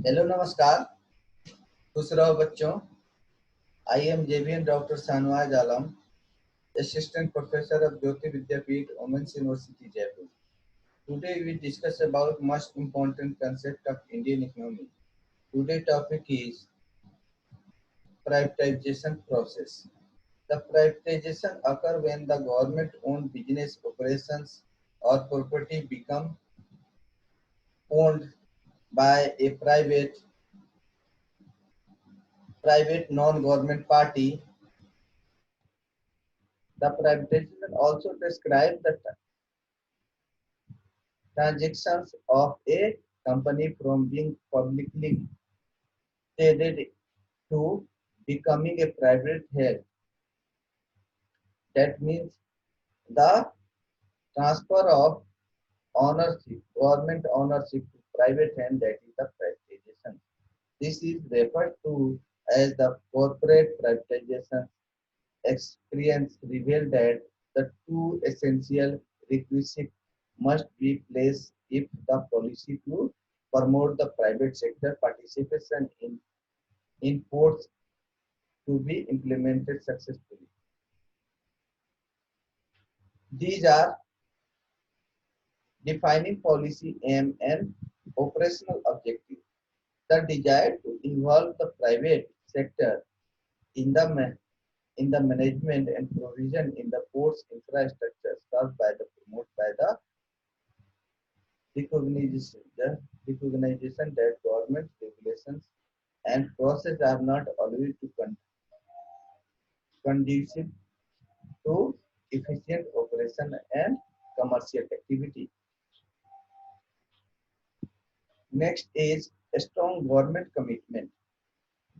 Hello नमस्कार। खुश रहो बच्चों। I am JV'n doctor Shahnawaz Alam, Assistant Professor of Jyoti Vidyapeeth, Women's University, Jaipur. Today we discuss about most important concept of Indian economy. Today's topic is privatization process. The privatization occur when the government-owned business operations or property become owned by a private non-government party. The privatization also describes the transactions of a company from being publicly traded to becoming a private head. That means the transfer of ownership, government ownership to private hand, that is the privatization. This is referred to as the corporate privatization. Experience revealed that the two essential requisites must be placed if the policy to promote the private sector participation in ports to be implemented successfully. These are defining policy aim and operational objective. The desire to involve the private sector in the management and provision in the ports infrastructure served by the promoted by the recognition that government regulations and process are not always conducive to efficient operation and commercial activity. Next is a strong government commitment.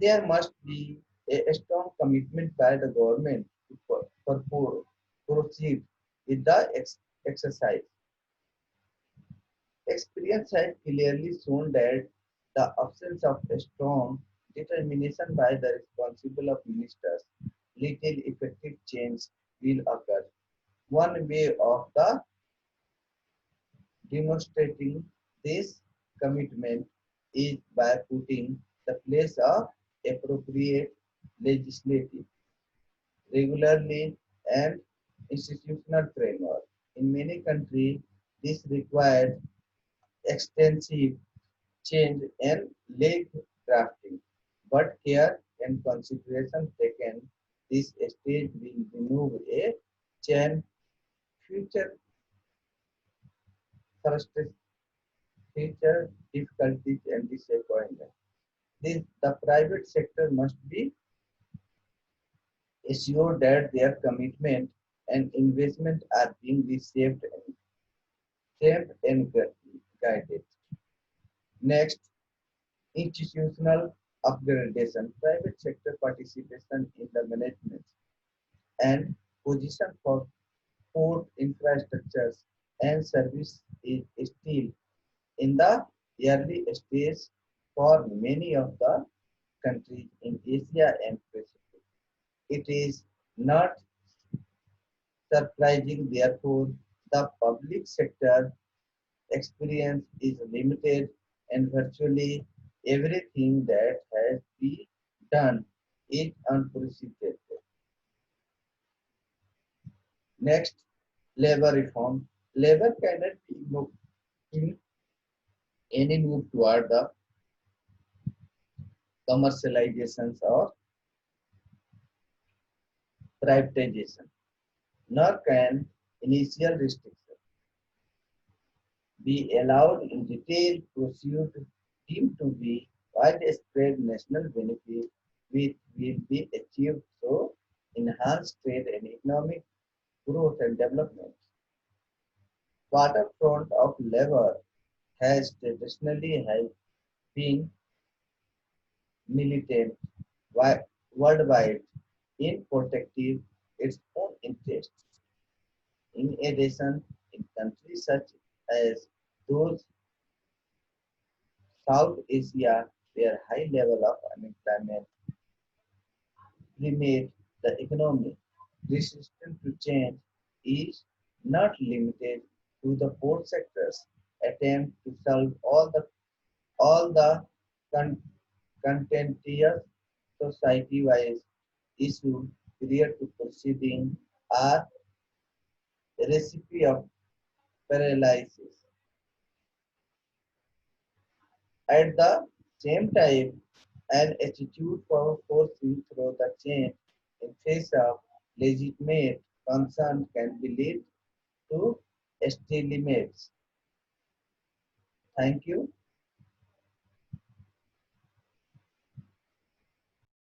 There must be a strong commitment by the government to proceed with the exercise. Experience has clearly shown that the absence of a strong determination by the responsible of ministers, little effective change will occur. One way of the demonstrating this commitment is by putting the place of appropriate legislative, regularly and institutional framework. In many countries, this requires extensive change and late drafting, but care and consideration taken, this stage will remove a chain future frustration, future difficulties and disappointment. The private sector must be assured that their commitment and investment are being reshaped and shaped and guided. Next, institutional upgradation, private sector participation in the management and position for port infrastructures and service is still in the early stage for many of the countries in Asia and Pacific. It is not surprising, therefore, the public sector experience is limited and virtually everything that has been done is unprecedented. Next, labor reform. Labor cannot be moved in any move toward the commercializations or privatization, nor can initial restriction be allowed in detailed pursuit deemed to be widespread national benefit which will be achieved through enhanced trade and economic growth and development. Waterfront of labor has traditionally been militant worldwide in protecting its own interests. In addition, in countries such as those South Asia, where high level of unemployment permeate the economy, resistance to change is not limited to the port sectors. Attempt to solve all the con- contentious society-wise issue prior to proceeding are a recipe of paralysis. At the same time, an attitude for forcing through the chain in face of legitimate concern can be lead to stalemates. Thank you.